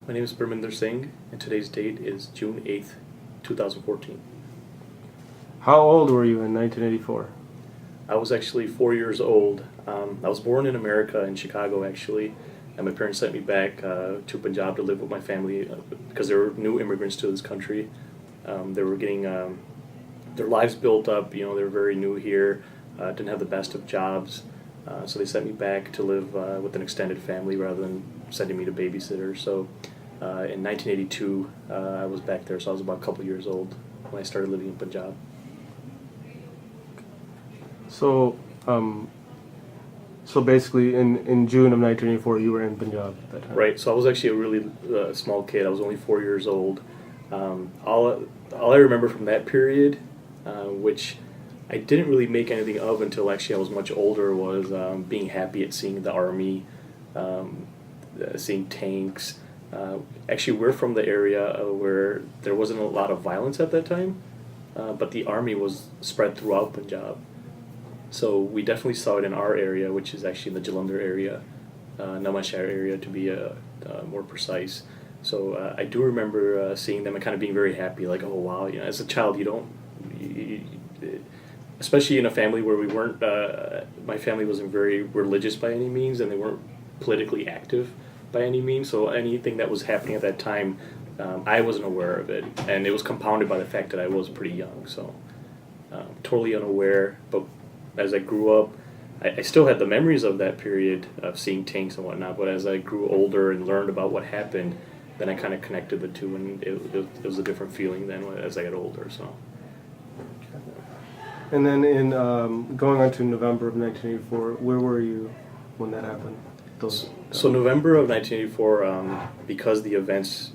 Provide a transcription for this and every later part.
My name is Paraminder Singh, and today's date is June 8th, 2014. How old were you in 1984? I was actually 4 years old. I was born in America, in Chicago, actually, and my parents sent me back to Punjab to live with my family because they were new immigrants to this country. They were getting their lives built up. You know, they were very new here, didn't have the best of jobs, so they sent me back to live with an extended family rather than sending me to babysitter. So in 1982, I was back there, so I was about a couple years old when I started living in Punjab. So, so basically, in June of 1984, you were in Punjab at that time. Right, so I was actually a really small kid. I was only 4 years old. All I remember from that period, which I didn't really make anything of until actually I was much older, was being happy at seeing the army, seeing tanks. Actually, we're from the area where there wasn't a lot of violence at that time, but the army was spread throughout Punjab. So we definitely saw it in our area, which is actually in the Jalandhar area, Namanshahar area to be more precise. So I do remember seeing them and kind of being very happy, like, oh wow, you know, as a child you don't, especially in a family where we weren't, my family wasn't very religious by any means, and they weren't politically active by any means, so anything that was happening at that time, I wasn't aware of it, and it was compounded by the fact that I was pretty young, so totally unaware. But as I grew up, I still had the memories of that period of seeing tanks and whatnot, but as I grew older and learned about what happened, then I kind of connected the two, and it was a different feeling then as I got older. So. And then in going on to November of 1984, where were you when that happened? So November of 1984, because the events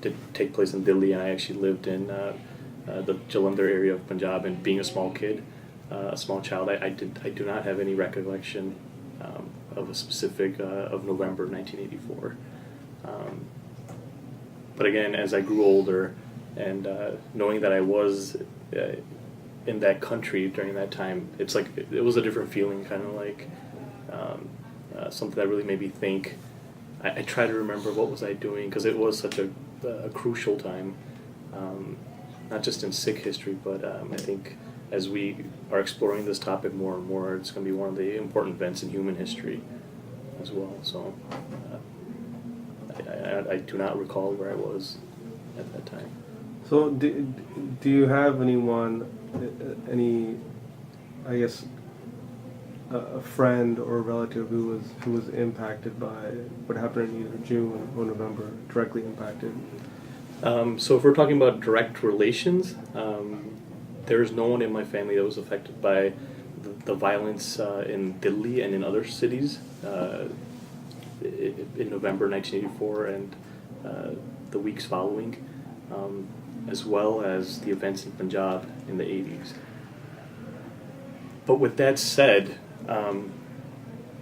did take place in Delhi, and I actually lived in the Jalandhar area of Punjab, and being a small kid, a small child, I do not have any recollection of a specific of November 1984. But again, as I grew older, and knowing that I was in that country during that time, it's like it was a different feeling, kind of like something that really made me think. I try to remember what was I doing, because it was such a crucial time, not just in Sikh history, but I think as we are exploring this topic more and more, it's going to be one of the important events in human history as well. So I do not recall where I was at that time. So do you have anyone, I guess, a friend or a relative who was impacted by what happened in either June or November, directly impacted? So if we're talking about direct relations, there's no one in my family that was affected by the violence in Delhi and in other cities in November 1984 and the weeks following, as well as the events in Punjab in the 80s. But with that said,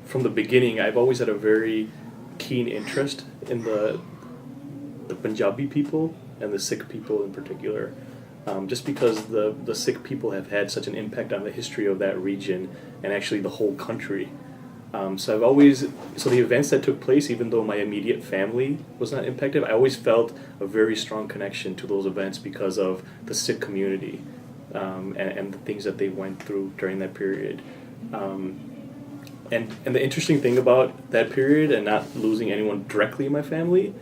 from the beginning, I've always had a very keen interest in the Punjabi people and the Sikh people in particular, just because the Sikh people have had such an impact on the history of that region and actually the whole country. So the events that took place, even though my immediate family was not impacted, I always felt a very strong connection to those events because of the Sikh community and the things that they went through during that period. And the interesting thing about that period and not losing anyone directly in my family,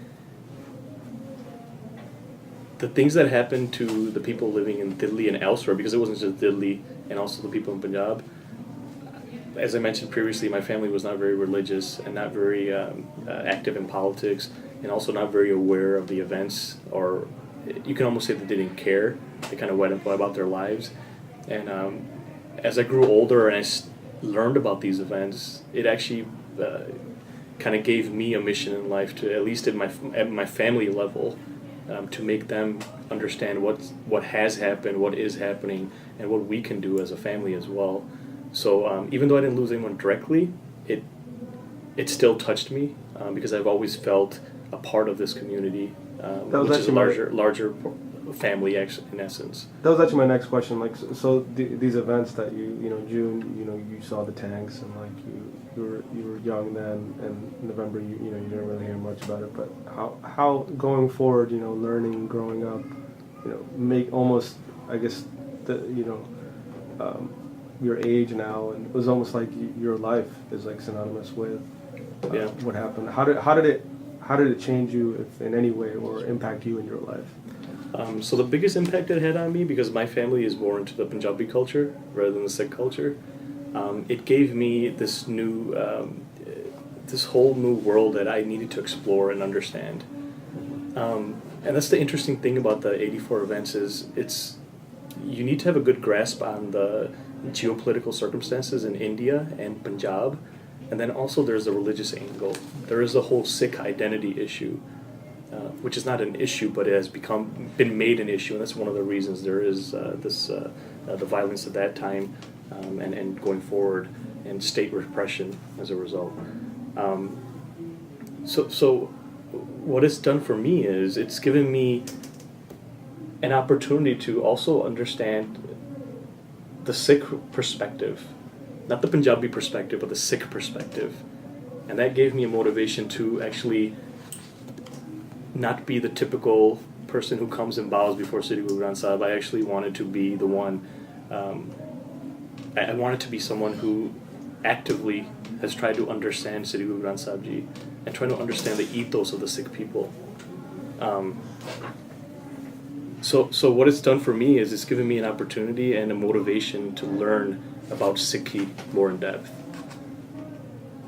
the things that happened to the people living in Delhi and elsewhere, because it wasn't just Delhi and also the people in Punjab, as I mentioned previously, my family was not very religious and not very active in politics, and also not very aware of the events, or you can almost say that they didn't care. They kind of went about their lives. And as I grew older and learned about these events, it actually kind of gave me a mission in life to, at least at my family level, to make them understand what has happened, what is happening, and what we can do as a family as well. So even though I didn't lose anyone directly, it still touched me because I've always felt a part of this community, which is a larger family, actually, in essence. That was actually my next question. Like, so these events that June, you saw the tanks, and like you were young then, and November, you didn't really hear much about it. But how going forward, learning, growing up, make almost, I guess, your age now, and it was almost like your life is like synonymous with what happened. How did it change you, if in any way, or impact you in your life? So the biggest impact it had on me, because my family is more into the Punjabi culture rather than the Sikh culture, it gave me this whole new world that I needed to explore and understand. And that's the interesting thing about the '84 events is you need to have a good grasp on the geopolitical circumstances in India and Punjab, and then also there's the religious angle. There is a whole Sikh identity issue. Which is not an issue, but it has been made an issue, and that's one of the reasons there is the violence at that time, and going forward, and state repression as a result. So what it's done for me is it's given me an opportunity to also understand the Sikh perspective, not the Punjabi perspective, but the Sikh perspective, and that gave me a motivation to actually not be the typical person who comes and bows before Sri Guru Granth Sahib. I actually wanted to be the one. I wanted to be someone who actively has tried to understand Sri Guru Granth Sahib Ji and trying to understand the ethos of the Sikh people. So what it's done for me is it's given me an opportunity and a motivation to learn about Sikhi more in depth.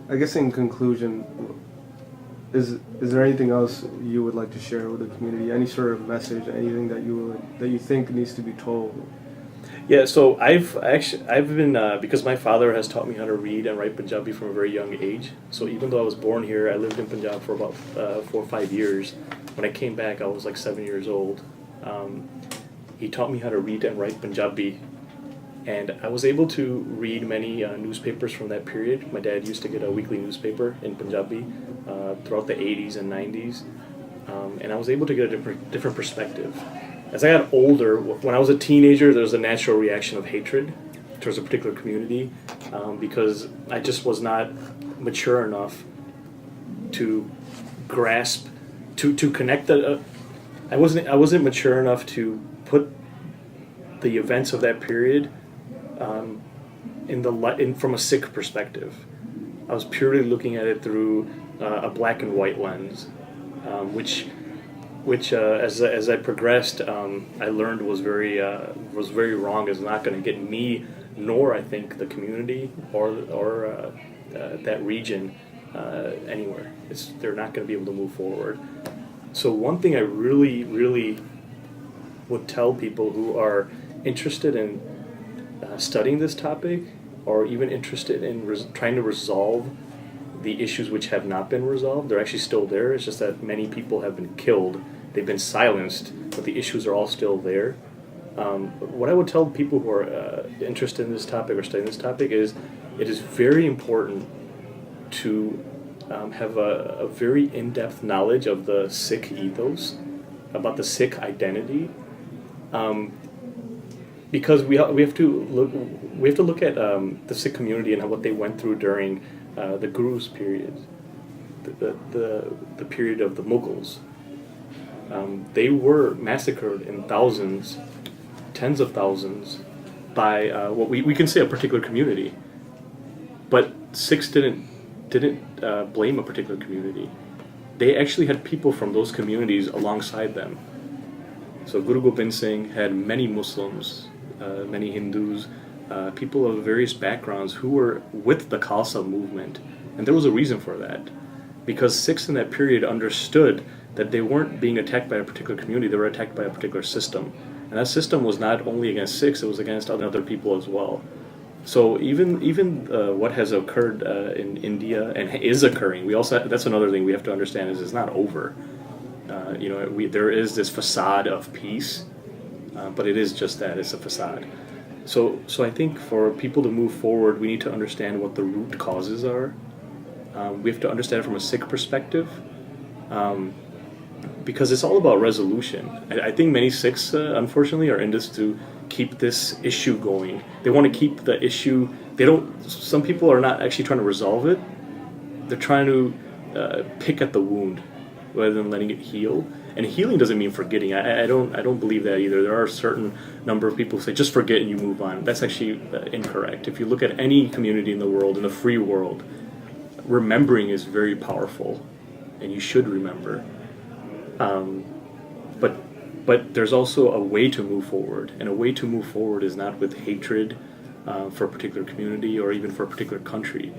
I guess in conclusion, is there anything else you would like to share with the community? Any sort of message, anything that you think needs to be told? Yeah, so I've been because my father has taught me how to read and write Punjabi from a very young age. So even though I was born here, I lived in Punjab for about 4 or 5 years. When I came back, I was like 7 years old. He taught me how to read and write Punjabi, and I was able to read many newspapers from that period. My dad used to get a weekly newspaper in Punjabi throughout the 80s and 90s, and I was able to get a different perspective. As I got older, when I was a teenager, there was a natural reaction of hatred towards a particular community, because I just was not mature enough to grasp, to connect the. I wasn't mature enough to put the events of that period from a Sikh perspective. I was purely looking at it through a black and white lens, which as I progressed, I learned was very wrong. Is not going to get me, nor I think the community or that region anywhere. They're not going to be able to move forward. So one thing I really, really would tell people who are interested in studying this topic, or even interested in trying to resolve the issues which have not been resolved. They're actually still there. It's just that many people have been killed. They've been silenced, but the issues are all still there. What I would tell people who are interested in this topic or studying this topic is it is very important to have a very in-depth knowledge of the Sikh ethos, about the Sikh identity, because we have to look at the Sikh community and what they went through during the Guru's period, the period of the Mughals. They were massacred in thousands, tens of thousands, by what we can say a particular community, but Sikhs didn't blame a particular community. They actually had people from those communities alongside them. So Guru Gobind Singh had many Muslims, many Hindus, people of various backgrounds who were with the Khalsa movement. And there was a reason for that. Because Sikhs in that period understood that they weren't being attacked by a particular community, they were attacked by a particular system. And that system was not only against Sikhs, it was against other people as well. So even what has occurred in India and is occurring, that's another thing we have to understand is it's not over. There is this facade of peace, but it is just that, it's a facade. So I think for people to move forward, we need to understand what the root causes are. We have to understand it from a Sikh perspective, because it's all about resolution. I think many Sikhs, unfortunately, are in this to keep this issue going. They want to keep the issue. They don't. Some people are not actually trying to resolve it. They're trying to pick at the wound rather than letting it heal. And healing doesn't mean forgetting. I don't believe that either. There are a certain number of people who say just forget and you move on. That's actually incorrect. If you look at any community in the world, in the free world, remembering is very powerful, and you should remember. But there's also a way to move forward, and a way to move forward is not with hatred for a particular community or even for a particular country.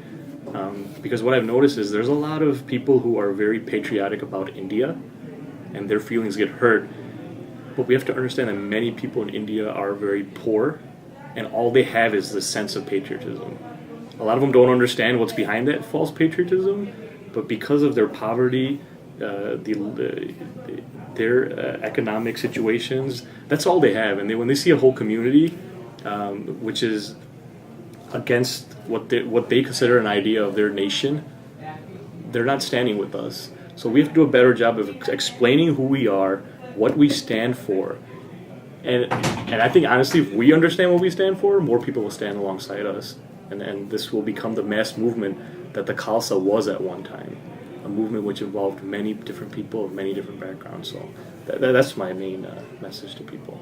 Because what I've noticed is there's a lot of people who are very patriotic about India, and their feelings get hurt. But we have to understand that many people in India are very poor, and all they have is this sense of patriotism. A lot of them don't understand what's behind that false patriotism, but because of their poverty, their economic situations, that's all they have. And when they see a whole community, which is against what they consider an idea of their nation, they're not standing with us. So we have to do a better job of explaining who we are, what we stand for. And I think, honestly, if we understand what we stand for, more people will stand alongside us. And this will become the mass movement that the Khalsa was at one time. A movement which involved many different people of many different backgrounds. So that's my main message to people.